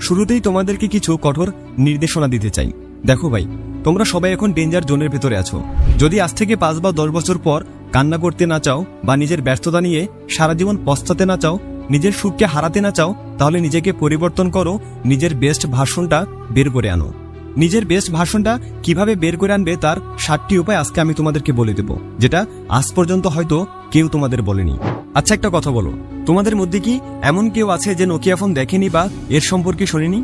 শুরুতেই তোমাদেরকে কিছু কঠোর নির্দেশনা দিতে চাই। দেখো ভাই, তোমরা সবাই এখন ডেঞ্জার জোনের ভেতরে আছো। যদি আজ থেকে 5 বা 10 বছর পর কান্না করতে না চাও বা নিজের ব্যর্থতা নিয়ে সারা জীবন পস্তাতে না চাও, নিজের সুখকে হারাতে না চাও, তাহলে নিজেকে পরিবর্তন করো, নিজের বেস্ট ভার্সনটা বের করে আনো। নিজের বেস্ট ভার্সনটা কিভাবে বের করে আনবে তার 7টি উপায় আজকে আমি তোমাদেরকে বলে দেব, যেটা আজ পর্যন্ত হয়তো কেউ তোমাদের বলেনি। আচ্ছা, একটা কথা বলো, তোমাদের মধ্যে কি এমন কেউ আছে যে নোকিয়া ফোন দেখেনি বা এর সম্পর্কে শোনেনি?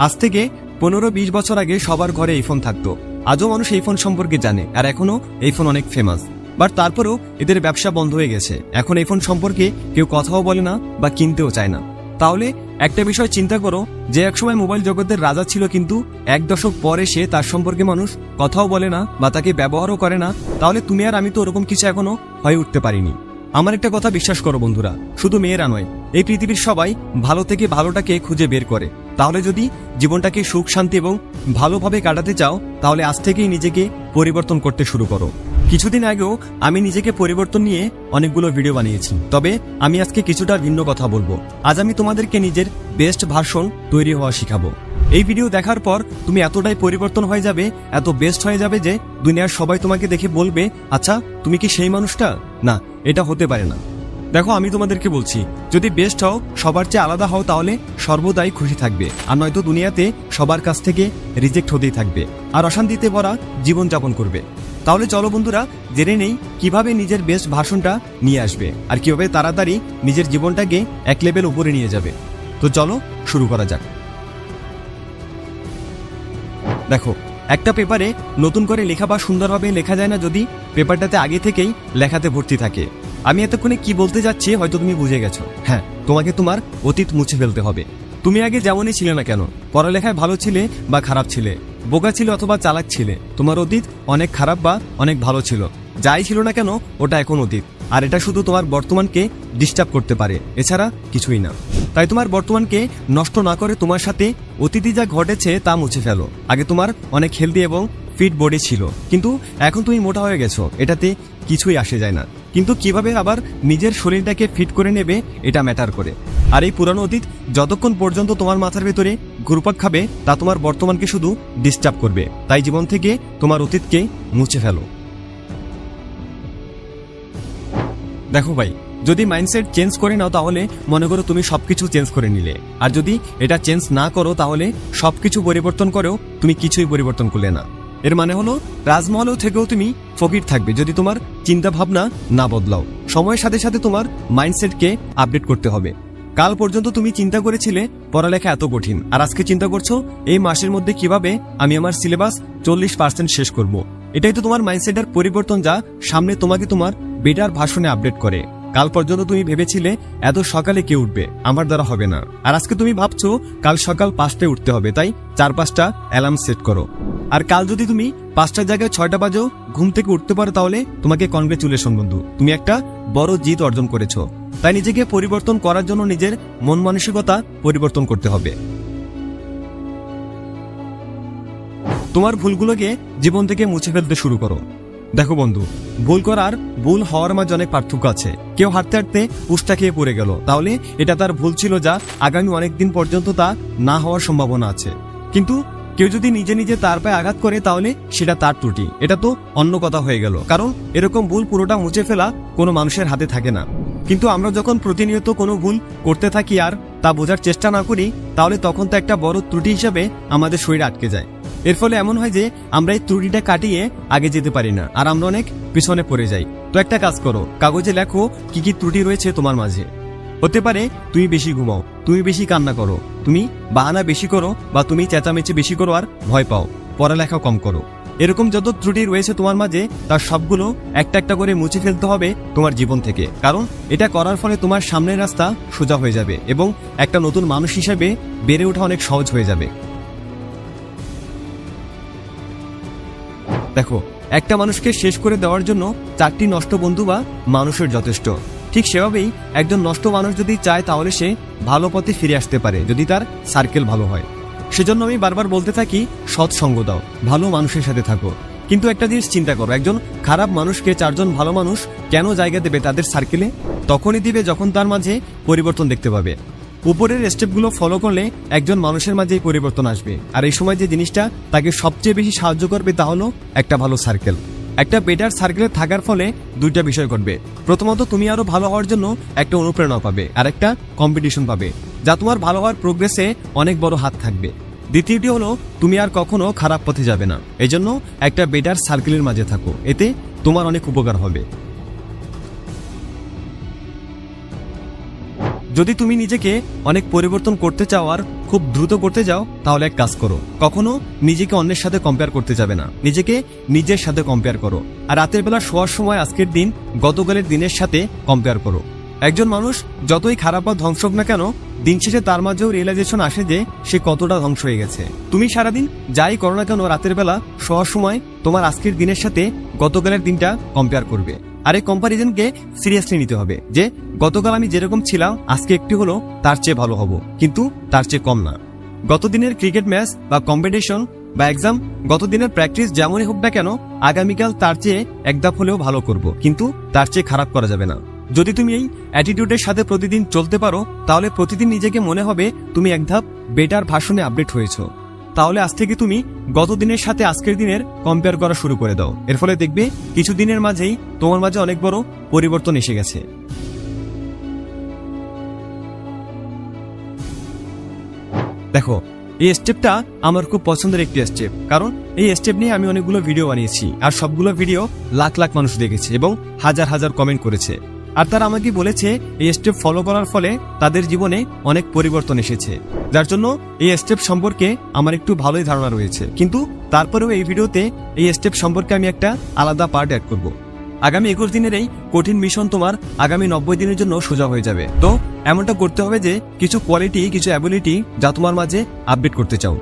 আজ থেকে 15-20 বছর আগে সবার ঘরে এই ফোন থাকতো। আজও মানুষ এই ফোন সম্পর্কে জানে, আর এখনো এই ফোন অনেক ফেমাস। বাট তারপরেও এদের ব্যবসা বন্ধ হয়ে গেছে। এখন এই ফোন সম্পর্কে কেউ কথাও বলে না বা কিনতেও চায় না। তাহলে একটা বিষয় চিন্তা করো, যে একসময় মোবাইল জগতের রাজা ছিল, কিন্তু 1 দশক পরে সে তার সম্পর্কে মানুষ কথাও বলে না বা তাকে ব্যবহারও করে না। তাহলে তুমি আর আমি তো ওরকম কিছু এখনো হয়ে উঠতে পারিনি। আমার একটা কথা বিশ্বাস করো বন্ধুরা, শুধু মেয়েরা নয়, এই পৃথিবীর সবাই ভালো থেকে ভালোটাকে খুঁজে বের করে। তাহলে যদি জীবনটাকে সুখ শান্তি এবং ভালোভাবে কাটাতে চাও, তাহলে আজ থেকেই নিজেকে পরিবর্তন করতে শুরু করো। কিছুদিন আগেও আমি নিজেকে পরিবর্তন নিয়ে অনেকগুলো ভিডিও বানিয়েছি, তবে আমি আজকে কিছুটা ভিন্ন কথা বলবো। আজ আমি তোমাদেরকে নিজের বেস্ট ভার্সন তৈরি হওয়া শিখাবো। এই ভিডিও দেখার পর তুমি এতটাই পরিবর্তন হয়ে যাবে, এত বেস্ট হয়ে যাবে যে দুনিয়ার সবাই তোমাকে দেখে বলবে, আচ্ছা তুমি কি সেই মানুষটা? না, এটা হতে পারে না। দেখো, আমি তোমাদেরকে বলছি, যদি বেস্ট হও, সবার চেয়ে আলাদা হও, তাহলে সর্বদাই খুশি থাকবে। আর নয়তো দুনিয়াতে সবার কাছ থেকে রিজেক্ট হতেই থাকবে আর অশান্তিতে ভরা জীবনযাপন করবে। তাহলে চলো বন্ধুরা, জেনে নেই কিভাবে নিজের বেস্ট ভার্সনটা নিয়ে আসবে আর কিভাবে তাড়াতাড়ি নিজের জীবনটাকে এক লেভেল উপরে নিয়ে যাবে। তো চলো শুরু করা যাক। দেখো, একটা পেপারে নতুন করে লেখা বা সুন্দরভাবে লেখা যায় না যদি পেপারটাতে আগে থেকেই লেখাতে ভর্তি থাকে। আমি এতক্ষণে কি বলতে যাচ্ছি হয়তো তুমি বুঝে গেছো। হ্যাঁ, তোমাকে তোমার অতীত মুছে ফেলতে হবে। তুমি আগে যেমনই ছিলে না কেন, পড়ালেখায় ভালো ছিলে বা খারাপ ছিলে, বোকা ছিল অথবা চালাক ছিলে, তোমার অতীত অনেক খারাপ বা অনেক ভালো ছিল। যাই ছিল না কেন, ওটা এখন অতীত। আর এটা শুধু তোমার বর্তমানকে ডিস্টার্ব করতে পারে, এছাড়া কিছুই না। তাই তোমার বর্তমানকে নষ্ট না করে তোমার সাথে অতীতে যা ঘটেছে তা মুছে ফেলো। আগে তোমার অনেক হেলদি এবং ফিট বডি ছিল, কিন্তু এখন তুমি মোটা হয়ে গেছো, এটাতে কিছুই আসে যায় না। কিন্তু কিভাবে আবার নিজের শরীরটাকে ফিট করে নেবে, এটা ম্যাটার করে। আর এই পুরানো অতীত যতক্ষণ পর্যন্ত তোমার মাথার ভেতরে ঘুরপাক খাবে, তা তোমার বর্তমানকে শুধু ডিস্টার্ব করবে। তাই জীবন থেকে তোমার অতীতকে মুছে ফেলো। দেখো ভাই, যদি মাইন্ডসেট চেঞ্জ করে নাও, তাহলে মনে করো তুমি সবকিছু চেঞ্জ করে নিলে। আর যদি এটা চেঞ্জ না করো, তাহলে সবকিছু পরিবর্তন করেও তুমি কিছুই পরিবর্তন করলে না। এর মানে হলো, রাজমহলেও থেকেও তুমি ফকির থাকবে যদি তোমার চিন্তা ভাবনা না বদলাও। সময়ের সাথে সাথে তোমার মাইন্ডসেটকে আপডেট করতে হবে। কাল পর্যন্ত তুমি চিন্তা করেছিলে পড়ালেখা এত কঠিন, আর আজকে চিন্তা করছো এই মাসের মধ্যে কিভাবে আমি আমার সিলেবাস 40% শেষ করব। এটাই তো তোমার মাইন্ডসেটের পরিবর্তন, যা সামনে তোমাকে তোমার বেটার ভার্সনে আপডেট করে। কাল পর্যন্ত তুমি ভেবেছিলে এত সকালে কে উঠবে, আমার দ্বারা হবে না, আর আজকে তুমি ভাবছো কাল সকাল 5টায় উঠতে হবে, তাই 4-5টা অ্যালার্ম সেট করো। আর কাল যদি তুমি 5টার জায়গায় 6টা বাজেও ঘুম থেকে উঠতে পারো, তাহলে তোমাকে কনগ্রেচুলেশন বন্ধু, তুমি একটা বড় জিত অর্জন করেছো। তাই নিজেকে পরিবর্তন করার জন্য নিজের মন মানসিকতা পরিবর্তন করতে হবে। তোমার ভুলগুলোকে জীবন থেকে মুছে ফেলতে শুরু করো। দেখো বন্ধু, ভুল করার ভুল হওয়ার মাঝে অনেক পার্থক্য আছে। কেউ হাঁটতে হাঁটতে উষ্টা খেয়ে পড়ে গেল, তাহলে এটা তার ভুল ছিল, যা আগামী অনেকদিন পর্যন্ত তা না হওয়ার সম্ভাবনা আছে। কিন্তু কেউ যদি নিজে নিজে তার পায়ে আঘাত করে, তাহলে সেটা তার ত্রুটি, এটা তো অন্য কথা হয়ে গেল। কারণ এরকম ভুল পুরোটা মুছে ফেলা কোনো মানুষের হাতে থাকে না। কিন্তু আমরা যখন প্রতিনিয়ত কোনো ভুল করতে থাকি আর তা বোঝার চেষ্টা না করি, তাহলে তখন তো একটা বড় ত্রুটি হিসাবে আমাদের শরীরে আটকে যায়। এর ফলে এমন হয় যে আমরা এই ত্রুটিটা কাটিয়ে আগে যেতে পারি না, আর আমরা অনেক পিছনে পড়ে যাই। তো একটা কাজ করো, কাগজে লেখো কি কি ত্রুটি রয়েছে তোমার মাঝে। হতে পারে তুমি বেশি ঘুমাও, তুমি বেশি কান্না করো, তুমি বাহানা বেশি করো, বা তুমি চেঁচামেচি বেশি করো আর ভয় পাও, পড়ালেখা কম করো। এরকম যত ত্রুটি রয়েছে তোমার মাঝে, তার সবগুলো একটা একটা করে মুছে ফেলতে হবে তোমার জীবন থেকে। কারণ এটা করার ফলে তোমার সামনের রাস্তা সোজা হয়ে যাবে এবং একটা নতুন মানুষ হিসেবে বেড়ে ওঠা অনেক সহজ হয়ে যাবে। দেখো, একটা মানুষকে শেষ করে দেওয়ার জন্য 4টি নষ্ট বন্ধু বা মানুষের যথেষ্ট। ঠিক সেভাবেই একজন নষ্ট মানুষ যদি চায়, তাহলে সে ভালো পথে ফিরে আসতে পারে যদি তার সার্কেল ভালো হয়। সেজন্য আমি বারবার বলতে থাকি, সৎসঙ্গ দাও, ভালো মানুষের সাথে থাকো। কিন্তু একটা জিনিস চিন্তা করো, একজন খারাপ মানুষকে 4জন ভালো মানুষ কেন জায়গা দেবে তাদের সার্কেলে? তখনই দিবে যখন তার মাঝে পরিবর্তন দেখতে পাবে। উপরের স্টেপগুলো ফলো করলে একজন মানুষের মাঝে পরিবর্তন আসবে। আর এই সময় যে জিনিসটা তাকে সবচেয়ে বেশি সাহায্য করবে তা হলো একটা ভালো সার্কেল। একটা বেটার সার্কেলে থাকার ফলে দুইটা বিষয় ঘটবে। প্রথমত, তুমি আরো ভালো হওয়ার জন্য একটা অনুপ্রেরণা পাবে, আর একটা কম্পিটিশন পাবে যা তোমার ভালো হওয়ার প্রোগ্রেসে অনেক বড় হাত থাকবে। দ্বিতীয়টি হলো, তুমি আর কখনো খারাপ পথে যাবে না। এজন্য একটা বেটার সার্কেলের মাঝে থাকো, এতে তোমার অনেক উপকার হবে। যদি তুমি নিজেকে অনেক পরিবর্তন করতে চাও আর খুব দ্রুত করতে যাও, তাহলে এক কাজ করো, কখনো নিজেকে অন্যের সাথে কম্পেয়ার করতে যাবে না, নিজেকে নিজের সাথে কম্পেয়ার করো। আর রাতের বেলা শোয়ার সময় আজকের দিন গতকালের দিনের সাথে কম্পেয়ার করো। একজন মানুষ যতই খারাপ বা ধ্বংস হোক না কেন, দিন শেষে তার মাঝেও রিয়েলাইজেশন আসে যে সে কতটা ধ্বংস হয়ে গেছে। তুমি সারাদিন যাই করো না কেন, রাতের বেলা শোয়ার সময় তোমার আজকের দিনের সাথে গতকালের দিনটা কম্পেয়ার করবে। আর এই কম্পারিজনকে সিরিয়াসলি নিতে হবে যে গতকাল আমি যেরকম ছিলাম আজকে একটু হলো তার চেয়ে ভালো হব, কিন্তু তার চেয়ে কম না। গতদিনের ক্রিকেট ম্যাচ বা কম্পিটিশন বা এক্সাম, গতদিনের প্র্যাকটিস যেমনই হোক না কেন, আগামীকাল তার চেয়ে এক ধাপ হলেও ভালো করব, কিন্তু তার চেয়ে খারাপ করা যাবে না। যদি তুমি এই অ্যাটিটিউডের সাথে প্রতিদিন চলতে পারো, তাহলে প্রতিদিন নিজেকে মনে হবে তুমি এক ধাপ বেটার ভার্সনে আপডেট হয়েছো। তাহলে আজ থেকে তুমি গত দিনের সাথে আজকের দিনের কম্পেয়ার করা শুরু করে দাও। এর ফলে দেখবে কিছু দিনের মাঝেই তোমার মাঝে অনেক বড় পরিবর্তন এসে গেছে। দেখো, এই স্টেপটা আমার খুব পছন্দের একটি স্টেপ, কারণ এই স্টেপ নিয়ে আমি অনেকগুলো ভিডিও বানিয়েছি, আর সবগুলো ভিডিও লাখ লাখ মানুষ দেখেছে এবং হাজার হাজার কমেন্ট করেছে। আর তারা আমাকে বলেছে এই স্টেপ ফলো করার ফলে তাদের জীবনে অনেক পরিবর্তন এসেছে, যার জন্য এই স্টেপ সম্পর্কে আমার একটু ভালোই ধারণা রয়েছে। কিন্তু তারপরেও এই ভিডিওতে এই স্টেপ সম্পর্কে আমি একটা আলাদা পার্ট অ্যাড করব। আগামী 21 দিনের এই কঠিন মিশন তোমার আগামী 90 দিনের জন্য সোজা হয়ে যাবে। তো এমনটা করতে হবে যে কিছু কোয়ালিটি, কিছু অ্যাবিলিটি যা তোমার মাঝে আপডেট করতে চাও।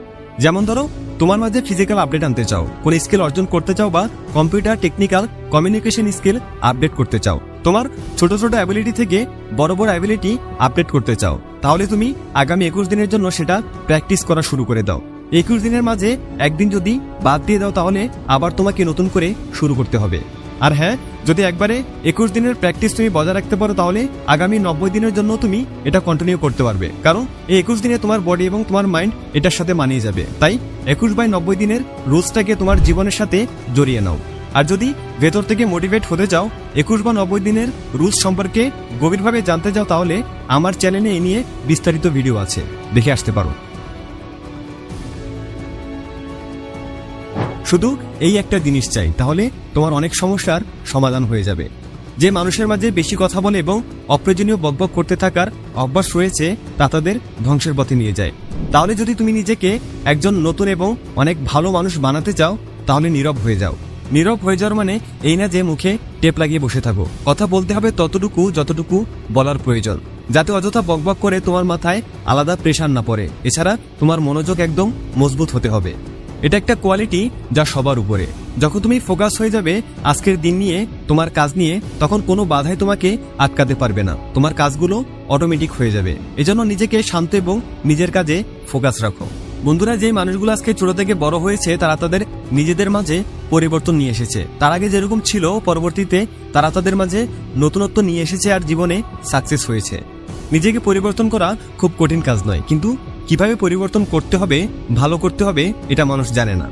যেমন ধরো, তোমার মাঝে ফিজিক্যাল আপডেট আনতে চাও, কোন স্কিল অর্জন করতে চাও, বা computer technical communication skill update করতে চাও, তোমার ছোট ছোট অ্যাবিলিটি থেকে বড় বড় অ্যাবিলিটি আপডেট করতে চাও, তাহলে তুমি আগামী 21 দিনের জন্য সেটা প্র্যাকটিস করা শুরু করে দাও। 21 দিনের মাঝে একদিন যদি বাদ দিয়ে দাও, তাহলে আবার তোমাকে নতুন করে শুরু করতে হবে। আর হ্যাঁ, যদি একবারে 21 দিনের প্র্যাকটিস তুমি বজায় রাখতে পারো, তাহলে আগামী 90 দিনের জন্য তুমি এটা কন্টিনিউ করতে পারবে, কারণ এই 21 দিনে তোমার বডি এবং তোমার মাইন্ড এটার সাথে মানিয়ে যাবে। তাই 21/90 দিনের রুলসটাকে তোমার জীবনের সাথে জড়িয়ে নাও। আর যদি ভেতর থেকে মোটিভেট হতে চাও, 21 বা 90 দিনের রুলস সম্পর্কে গভীরভাবে জানতে চাও, তাহলে আমার চ্যানেলে এ নিয়ে বিস্তারিত ভিডিও আছে, দেখে আসতে পারো। শুধু এই একটা জিনিস চাই, তাহলে তোমার অনেক সমস্যার সমাধান হয়ে যাবে। যে মানুষের মাঝে বেশি কথা বলে এবং অপ্রয়োজনীয় বকবক করতে থাকার অভ্যাস রয়েছে, তা তাদের ধ্বংসের পথে নিয়ে যায়। তাহলে যদি তুমি নিজেকে একজন নতুন এবং অনেক ভালো মানুষ বানাতে চাও, তাহলে নীরব হয়ে যাও। নীরব হয়ে যাওয়ার মানে এই না যে মুখে টেপ লাগিয়ে বসে থাকো। কথা বলতে হবে ততটুকু যতটুকু বলার প্রয়োজন, যাতে অযথা বকবক করে তোমার মাথায় আলাদা প্রেশার না পড়ে। এছাড়া তোমার মনোযোগ একদম মজবুত হতে হবে। এটা একটা কোয়ালিটি যা সবার উপরে। যখন তুমি ফোকাস হয়ে যাবে আজকের দিন নিয়ে, তোমার কাজ নিয়ে, তখন কোনো বাধাই তোমাকে আটকাতে পারবে না। তোমার কাজগুলো অটোমেটিক হয়ে যাবে। এজন্য নিজেকে শান্ত এবং নিজের কাজে ফোকাস রাখো। বন্ধুরা, যে মানুষগুলো আজকে ছোট থেকে বড় হয়েছে, তারা তাদের নিজেদের মাঝে পরিবর্তন নিয়ে এসেছে। তার আগে যেরকম ছিল, পরবর্তীতে তারা তাদের মাঝে নতুনত্ব নিয়ে এসেছে আর জীবনে সাকসেস হয়েছে। নিজেকে পরিবর্তন করা খুব কঠিন কাজ নয়, কিন্তু কিভাবে পরিবর্তন করতে হবে, ভালো করতে হবে, এটা মানুষ জানে না।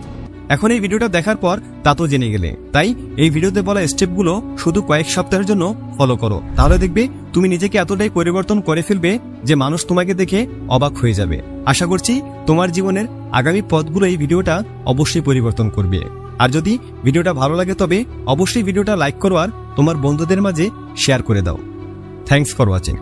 এখন এই ভিডিওটা দেখার পর তা তো জেনে গেলে। তাই এই ভিডিওতে বলা স্টেপগুলো শুধু কয়েক সপ্তাহের জন্য ফলো করো, তাহলে দেখবে তুমি নিজেকে এতটাই পরিবর্তন করে ফেলবে যে মানুষ তোমাকে দেখে অবাক হয়ে যাবে। আশা করছি তোমার জীবনের আগামী পথগুলো এই ভিডিওটা অবশ্যই পরিবর্তন করবে। আর যদি ভিডিওটা ভালো লাগে, তবে অবশ্যই ভিডিওটা লাইক করো আর তোমার বন্ধুদের মাঝে শেয়ার করে দাও। Thanks for watching.